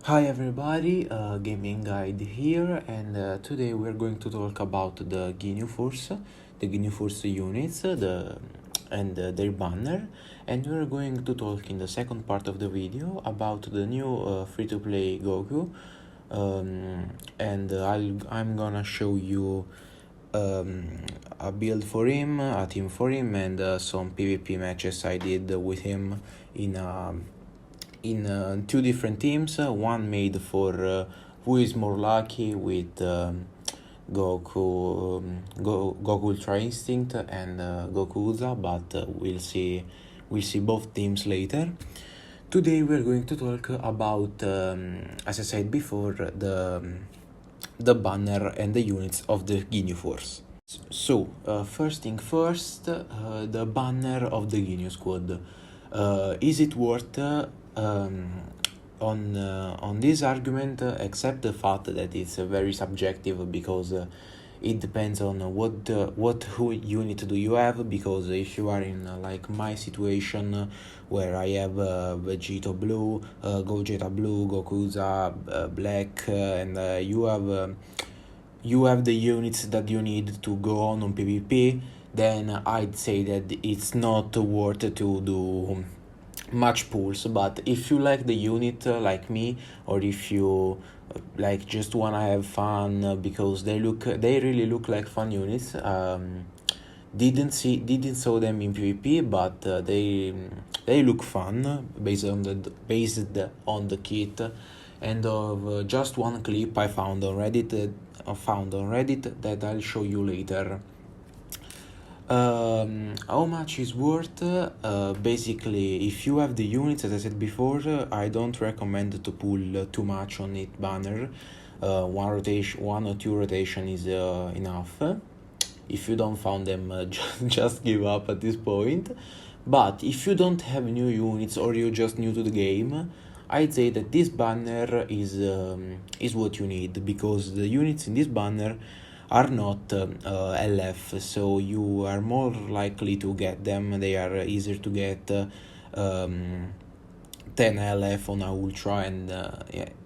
Hi everybody, Gaming Guide here, and today we're going to talk about the Ginyu Force, the Ginyu Force units, their banner, and we're going to talk in the second part of the video about the new free-to-play Goku, I'm gonna show you a build for him, a team for him, and some PvP matches I did with him in two different teams, one made for who is more lucky with Goku, Goku Ultra Instinct and Goku Uza, but we'll see both teams later. Today we're going to talk about, as I said before, the banner and the units of the Ginyu Force. So, first thing first, the banner of the Ginyu Squad. Is it worth on this argument, except the fact that it's very subjective, because it depends on who unit do you have, because if you are in like my situation where I have Vegeta Blue, Gogeta Blue, Gokuza Black, and you have the units that you need to go on PvP, then I'd say that it's not worth to do much pulls. But if you like the unit like me, or if you like just wanna have fun because they really look like fun units, didn't saw them in PvP, but they look fun based on the kit and of just one clip I found on Reddit that I'll show you later. How much is worth? Basically, if you have the units, as I said before, I don't recommend to pull too much on it banner. One or two rotation is enough. If you don't found them, just give up at this point. But if you don't have new units or you're just new to the game, I'd say that this banner is what you need, because the units in this banner are not LF, so you are more likely to get them. They are easier to get 10 LF on a Ultra, and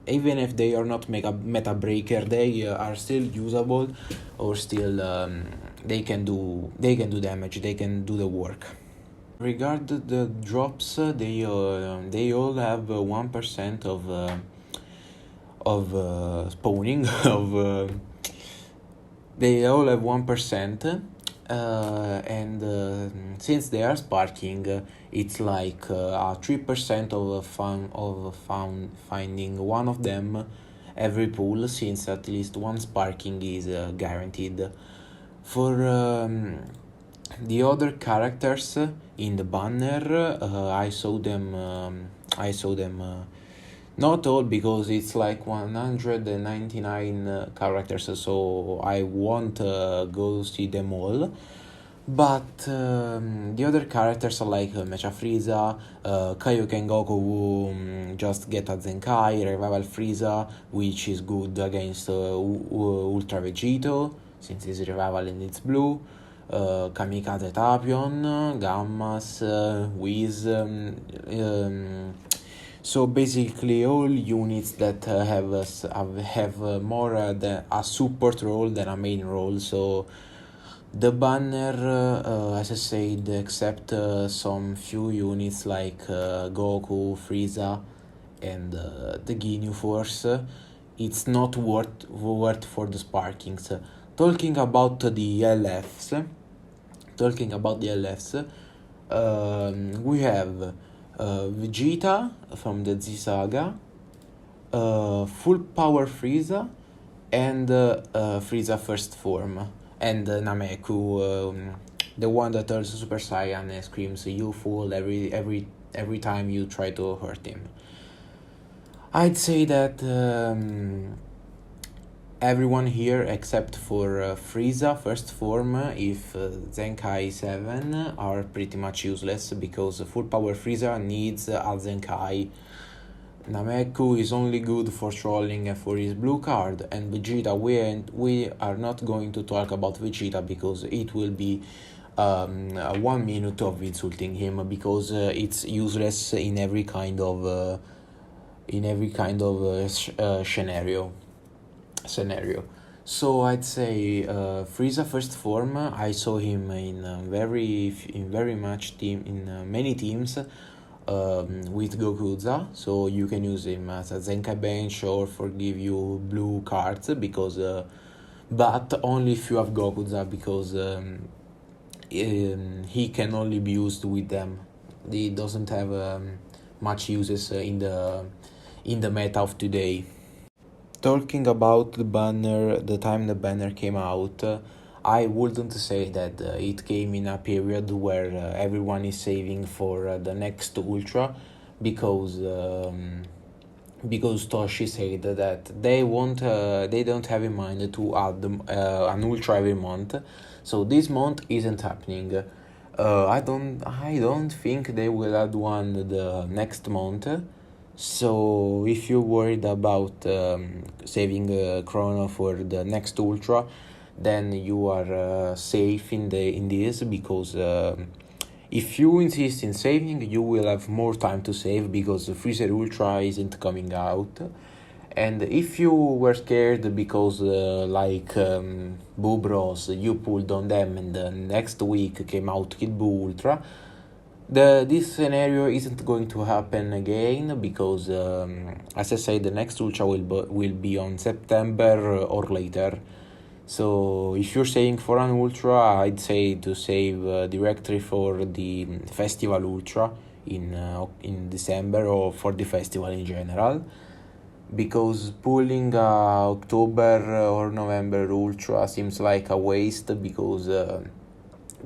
even if they are not meta breaker, they are still usable, or still they can do damage, they can do the work. Regarding the drops, they all have 1% of spawning of they all have 1%, and since they are sparking, it's like a 3% of finding one of them every pull, since at least one sparking is guaranteed. For the other characters in the banner, I saw them not all, because it's like 199 characters, so I won't go see them all. But the other characters are like Mecha Frieza, Kaioken Goku, who just get a Zenkai, Revival Frieza, which is good against Ultra Vegito, since it's Revival and it's blue, Kamikaze Tapion, Gammas, Whis, so basically all units that have more a support role than a main role. So the banner, as I said, except some few units like Goku, Frieza, and the Ginyu Force, it's not worth for the sparkings. Talking about the LFs, we have Vegeta from the Z Saga, Full Power Frieza, and Frieza First Form, and Nameku, the one that turns Super Saiyan and screams "You fool" every time you try to hurt him. I'd say that everyone here except for Frieza First Form, if Zenkai 7, are pretty much useless, because Full Power Frieza needs a Zenkai. Nameku is only good for trolling and for his blue card, and Vegeta, we are not going to talk about Vegeta, because it will be 1 minute of insulting him, because it's useless in every kind of in every kind of scenario. So I'd say Frieza first form. I saw him in very much team in many teams with Gokuza. So you can use him as a Zenkai bench or for give you blue cards because, but only if you have Gokuza because he can only be used with them. He doesn't have much uses in the meta of today. Talking about the banner, the time the banner came out, I wouldn't say that it came in a period where everyone is saving for the next Ultra, because Toshi said that they don't have in mind to add an Ultra every month, so this month isn't happening. I don't think they will add one the next month. So if you're worried about saving Chrono for the next Ultra, then you are safe in this, because if you insist in saving, you will have more time to save because the Freezer Ultra isn't coming out. And if you were scared because Boo Bros, you pulled on them and the next week came out Kid Buu Ultra, this scenario isn't going to happen again, because as I said, the next Ultra will be on September or later. So if you're saving for an Ultra, I'd say to save directly for the Festival Ultra in December, or for the festival in general, because pulling October or November Ultra seems like a waste, because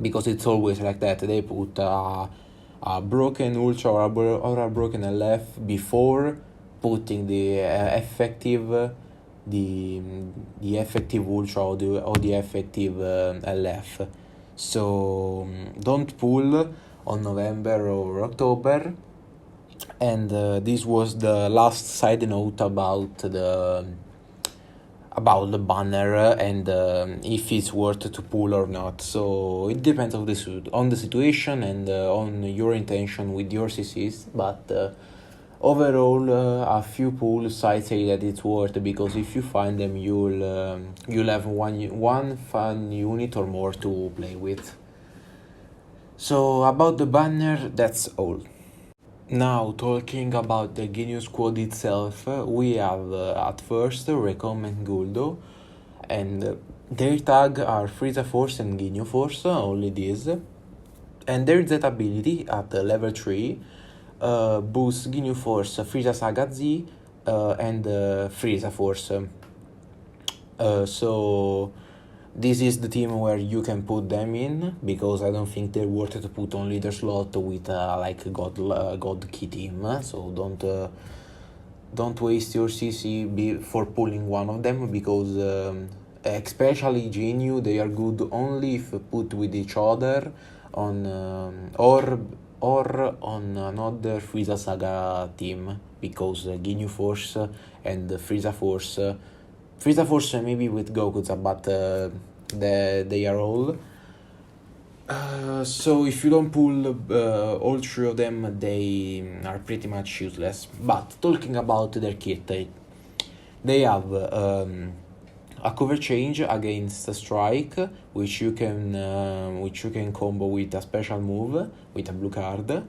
it's always like that. They put a broken Ultra or a broken LF before putting the effective Ultra or the effective LF. So don't pull on November or October. And this was the last side note about the banner and if it's worth to pull or not. So it depends on the situation and on your intention with your CCs, but overall a few pulls I'd say that it's worth, because if you find them, you'll have one fun unit or more to play with. So about the banner, that's all. Now, talking about the Ginyu squad itself, we have at first Recoome Guldo, and their tag are Frieza Force and Ginyu Force, only these. And their Z ability at level 3 boosts Ginyu Force, Frieza Saga Z, and Frieza Force. So this is the team where you can put them in, because I don't think they're worth to put on leader slot with God key team. So don't waste your CC for pulling one of them, because especially Ginyu, they are good only if put with each other on or on another Frieza Saga team, because Ginyu Force and Frieza Force maybe with Gokuza, but they are all. So if you don't pull all three of them, they are pretty much useless. But talking about their kit, they have a cover change against a strike, which you can combo with a special move with a blue card,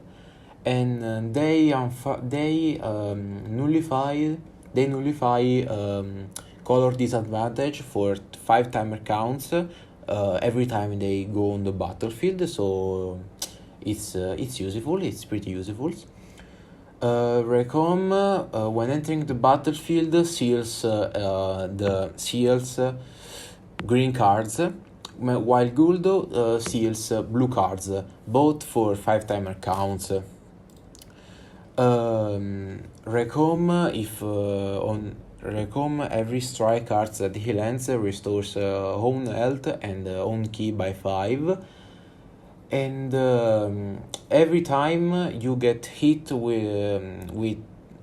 and they nullify color disadvantage for 5 timer counts every time they go on the battlefield. So it's useful. It's pretty useful. Recoome, when entering the battlefield, seals green cards, while Guldo seals blue cards, both for 5 timer counts. Recoome, every strike card that he lands restores own health and own ki by 5. And every time you get hit with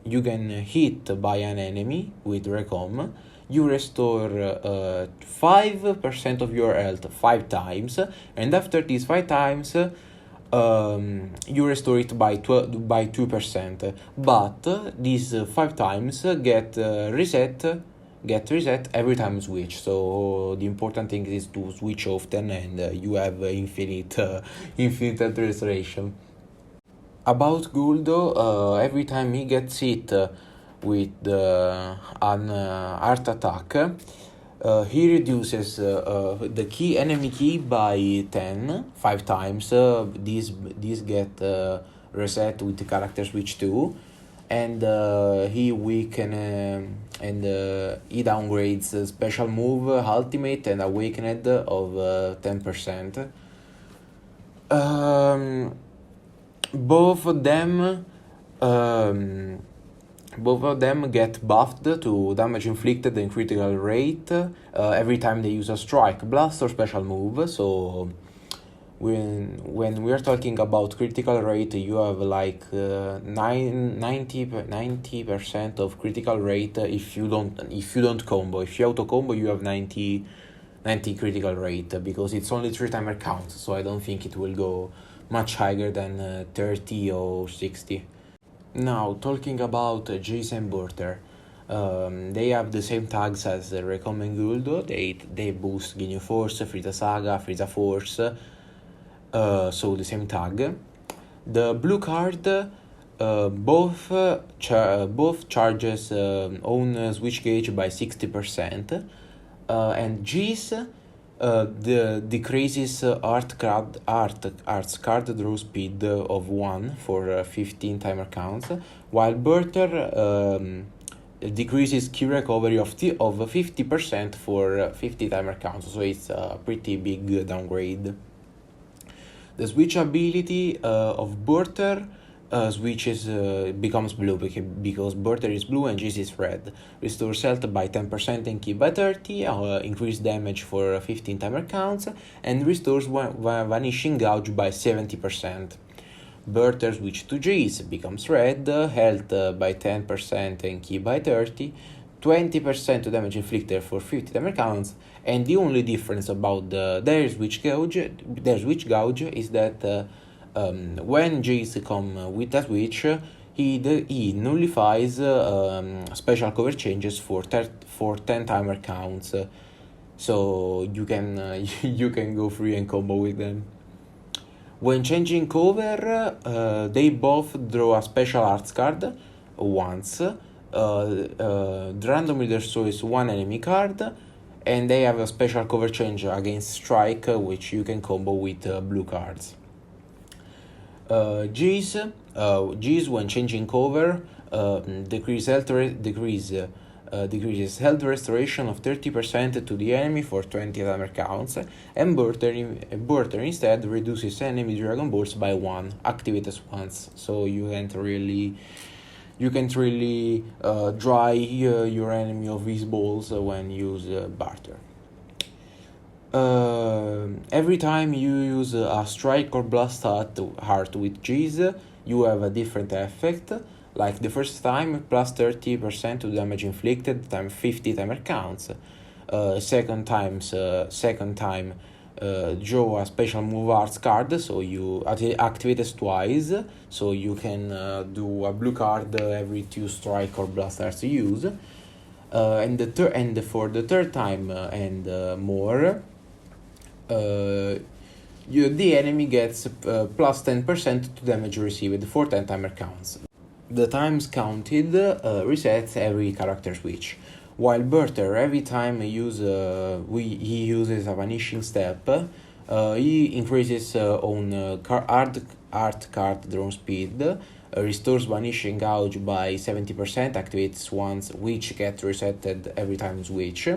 you can hit by an enemy with Recoome, you restore 5% of your health 5 times, and after these 5 times you restore it by 2%, but these 5 times get reset every time you switch. So the important thing is to switch often, and you have infinite restoration. About Guldo, every time he gets hit with an art attack, he reduces the enemy key by 5 times. These get reset with the character switch too, and he downgrades special move, ultimate, and awakened of 10%. Both of them get buffed to damage inflicted and critical rate every time they use a strike, blast, or special move. So when we are talking about critical rate, you have like 90% of critical rate if you don't combo. If you auto combo, you have 90 critical rate, because it's only 3-timer count, so I don't think it will go much higher than 30 or 60. Now, talking about Jeice Burter, they have the same tags as Recoome Guldo. They boost Ginyu Force, Frieza Saga, Frieza Force, so the same tag. The blue card both charges own switch gauge by 60%, and Jeice decreases arts card draw speed of 1 for 15 timer counts, while Burter decreases key recovery of 50% for 50 timer counts, so it's a pretty big downgrade. The switch ability of Burter becomes blue because Burter is blue and Jeice is red. Restores health by 10% and ki by 30, increase damage for 15 timer counts, and restores Vanishing Gouge by 70%. Burter switch to Jeice becomes red, health by 10% and ki by 30, 20% to damage inflicted for 50 timer counts, and the only difference about their switch gouge is that when Jeice come with a switch, he nullifies special cover changes for 10 timer counts, so you can go free and combo with them. When changing cover, they both draw a special arts card once, randomly destroys one enemy card, and they have a special cover change against strike, which you can combo with blue cards. Jeice, when changing cover, decreases health restoration of 30% to the enemy for 20 timer counts, and Burter instead reduces enemy Dragon Balls by 1, activated once, so you can't really dry your enemy of his balls when you use Burter. Every time you use a strike or blast heart with Jeice, you have a different effect. Like the first time, plus 30% to damage inflicted times 50 timer counts. Second time, draw a special move arts card, so you activate it twice, so you can do a blue card every 2 strike or blast hearts you use. And for the third time and more, the enemy gets plus 10% to damage received for 10 timer counts. The times counted resets every character switch, while Burter, every time he uses a Vanishing Step, he increases own art card drawn speed, restores Vanishing Gouge by 70%, activates once, which gets resetted every time switch,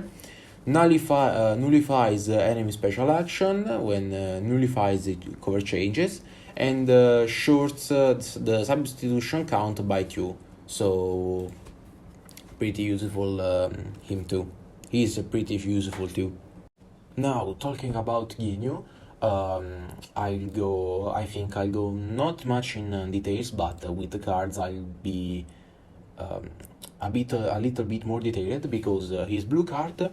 nullifies enemy special action when nullifies cover changes, and shorts the substitution count by 2. So pretty useful him too. He's pretty useful too. Now talking about Ginyu, I think I'll go not much in details, but with the cards I'll be a little bit more detailed, because his blue card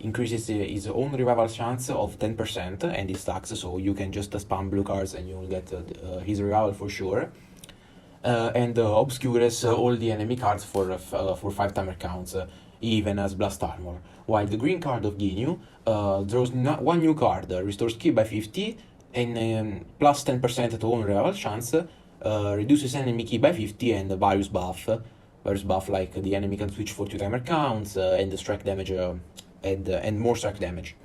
increases his own revival chance of 10%, and it stacks, so you can just spam blue cards and you will get his revival for sure. And obscures all the enemy cards for 5 timer counts, even as Blast Armor. While the green card of Ginyu draws one new card, restores ki by 50, and plus 10% to own revival chance, reduces enemy ki by 50, and various buff. Various buff like the enemy can switch for 2 timer counts, and the strike damage, and more strike damage.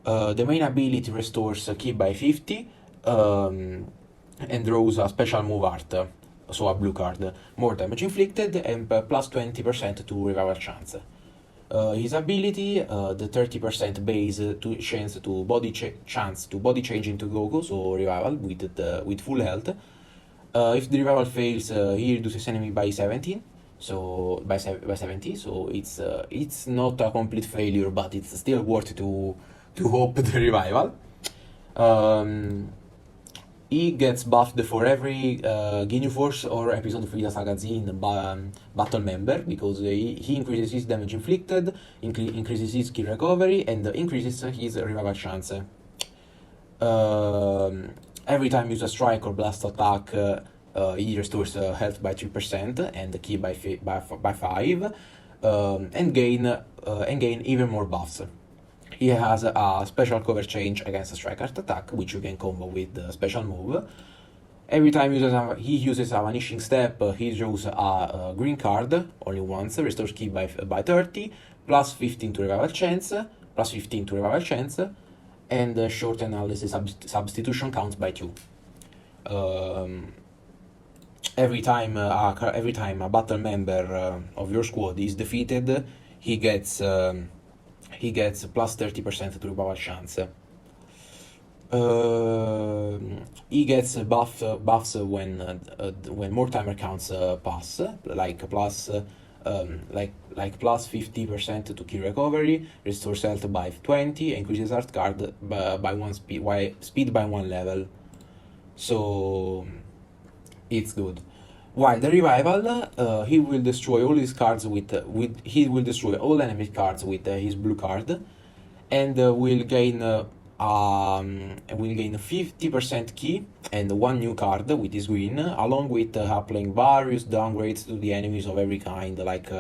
The main ability restores ki by 50, and draws a special move art, so a blue card, more damage inflicted, and plus 20% to revival chance. His ability, the 30% base to chance to body change into Goku, so revival with full health. If the revival fails, he reduces enemy by 17, so by 70. So it's not a complete failure, but it's still worth to hope the revival. He gets buffed for every Ginyu Force or episode Frida Saga Z in battle member, because he increases his damage inflicted, increases his skill recovery, and increases his revival chance. Every time you use a strike or blast attack, he restores health by 3% and the ki by 5, and gain even more buffs. He has a special cover change against a strike art attack, which you can combo with the special move. Every time he uses a vanishing step, he draws a green card only once, restores ki by 30, plus 15 to revival chance, and short analysis substitution counts by 2. Every time a battle member of your squad is defeated, he gets plus 30% to revival chance. He gets buffs when more timer counts pass, like plus 50% to ki recovery, restores health by 20, increases art card by speed by 1 level. So it's good. While the revival, he will destroy all his cards he will destroy all enemy cards with his blue card, and will gain 50% ki and 1 new card with his green, along with applying various downgrades to the enemies of every kind, like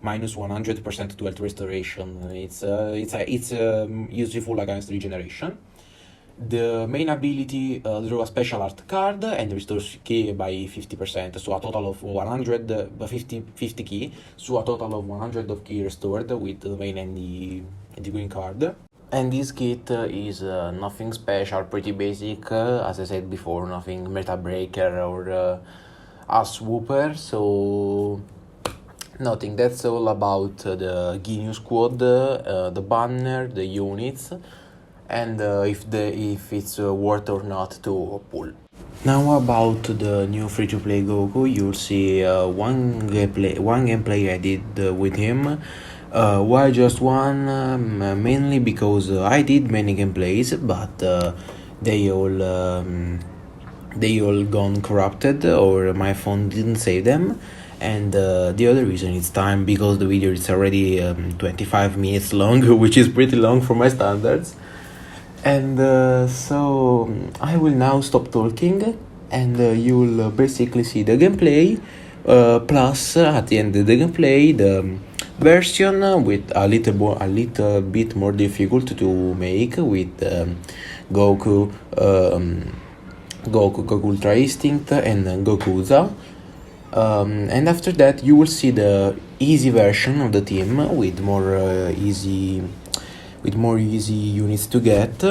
minus 100% to health restoration. It's useful against regeneration. The main ability draw a special art card and restores ki by 50%, so a total of 50 ki, so a total of 100 of ki restored with the main and the green card. And this kit is nothing special, pretty basic, as I said before, nothing meta breaker or a swooper, so nothing. That's all about the Ginyu squad, the banner, the units, and if it's worth or not to pull. Now about the new free-to-play Goku, you'll see one gameplay I did with him. Why just one? Mainly because I did many gameplays, but they all gone corrupted, or my phone didn't save them. And the other reason is time, because the video is already 25 minutes long, which is pretty long for my standards. And so I will now stop talking, and you will basically see the gameplay, plus at the end of the gameplay the version with a little bit more difficult to make, with Goku Ultra Instinct and Gokuza. And after that you will see the easy version of the team with more easy units to get,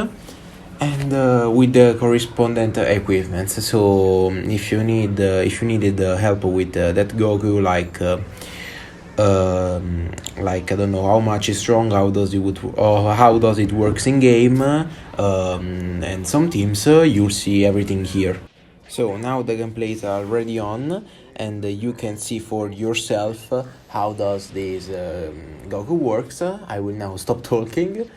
and with the correspondent equipments. So if you needed help with that Goku, like I don't know how much is strong, how does it works in game, and some teams, you'll see everything here. So now the gameplays are already on, and you can see for yourself how does this Goku works. I will now stop talking,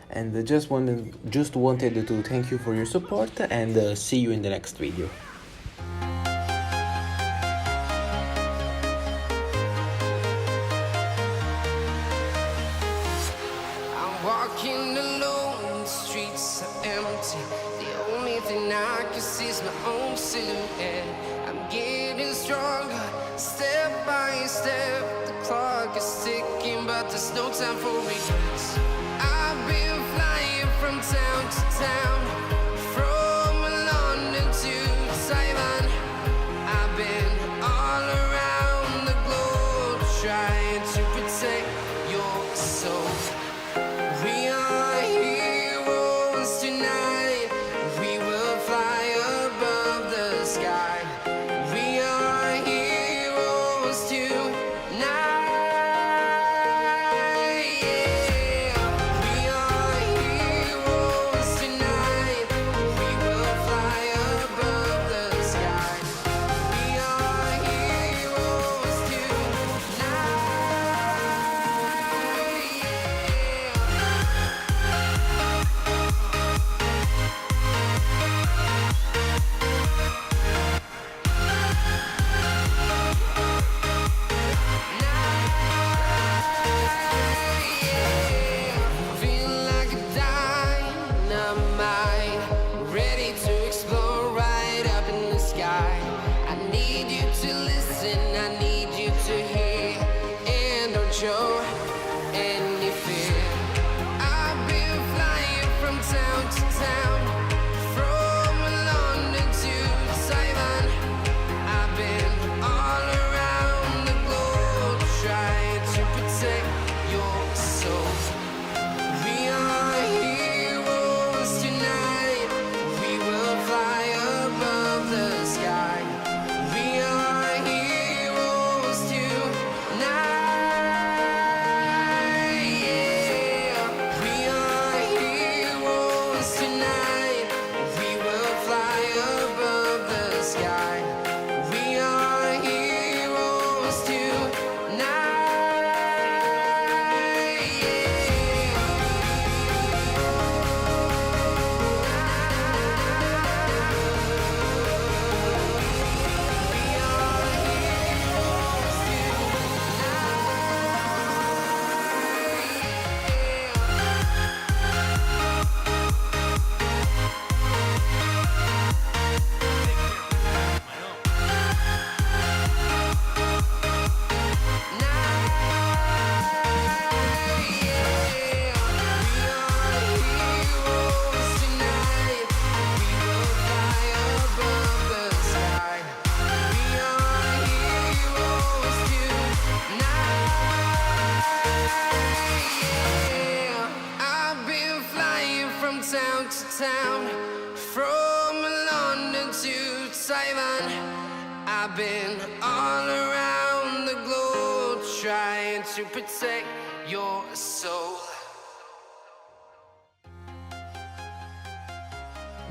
and just wanted to thank you for your support, and see you in the next video. I don't walking alone, the streets are empty. The only thing I can see is my own silhouette. I'm getting stronger, step by step. The clock is ticking, but there's no time for regrets. I've been flying from town to town, from London to Taiwan. I've been all around the globe, trying to protect your soul. We are heroes tonight. We will fly above the sky. We are heroes tonight. Yeah. We are heroes tonight. We will fly above the sky. We are heroes tonight. Feel like a dynamite, ready to explode right up in the sky. I need you to listen, I need you to hear, and don't show any fear. I've been flying from town to town, from London to Taiwan. I've been all around the globe, trying to protect your soul. We are heroes tonight. We will fly above the sky. We are heroes tonight. Yeah. We are heroes tonight. We will fly above the sky. We are heroes tonight. Town to town, from London to Taiwan. I've been all around the globe, trying to protect your soul.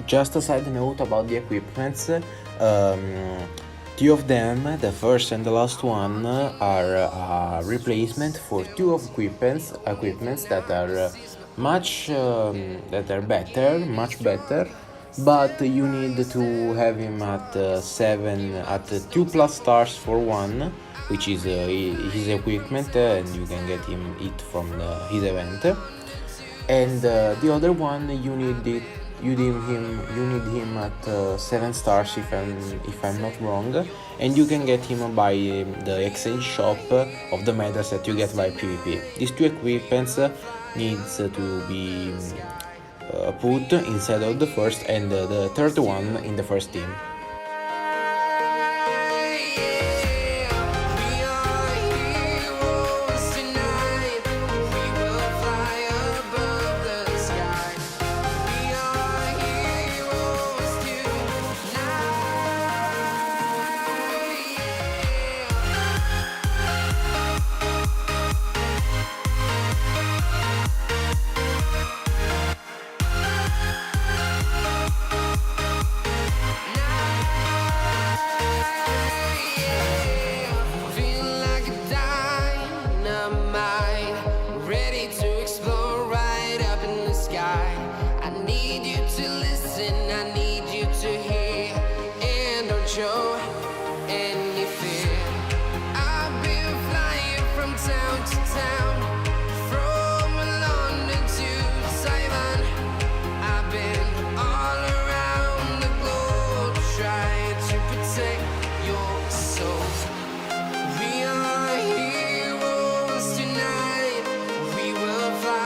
Just a side note about the equipments. Two of them, the first and the last one, are a replacement for two of equipments that are much better, but you need to have him at 2+ stars for one, which is his equipment, and you can get it from his event. And the other one, you need him at 7 stars if I'm not wrong, and you can get him by the exchange shop of the medals that you get by PvP. These two equipments needs to be put inside of the first, and the third one in the first team.